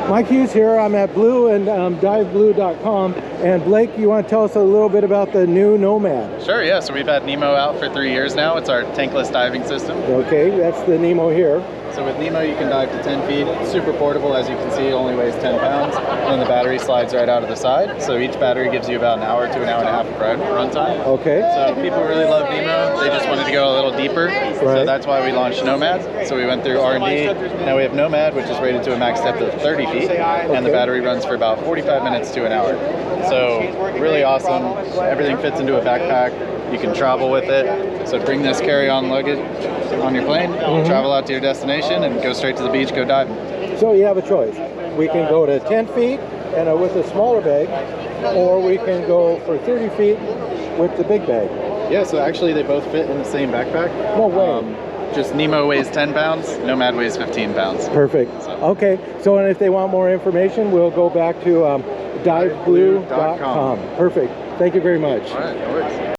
Mike Hughes here. I'm at Blue and diveblue.com. And Blake, you want to tell us a little bit about the new Nomad? Sure, yeah. So we've had Nemo out for 3 years now. It's our tankless diving system. Okay, that's the Nemo here. So with Nemo, you can dive to 10 feet. It's super portable, as you can see. It only weighs 10 pounds. And then the battery slides right out of the side. So each battery gives you about an hour to an hour and a half of run time. Okay. So people really love Nemo. They just wanted to go a little deeper. Right. So that's why we launched Nomad. So we went through R&D. Now we have Nomad, which is rated to a max depth of 30 feet. And the battery runs for about 45 minutes to an hour. So really awesome. Everything fits into a backpack. You can travel with it. So bring this carry-on luggage on your plane, travel out to your destination, and go straight to the beach, go diving. So you have a choice. We can go to 10 feet and with a smaller bag, or we can go for 30 feet with the big bag. Yeah, so actually they both fit in the same backpack. No way. Just Nemo weighs 10 pounds, Nomad weighs 15 pounds. Perfect. So. Okay, so and if they want more information, we'll go back to diveblue.com. Perfect. Thank you very much. All right, no worries.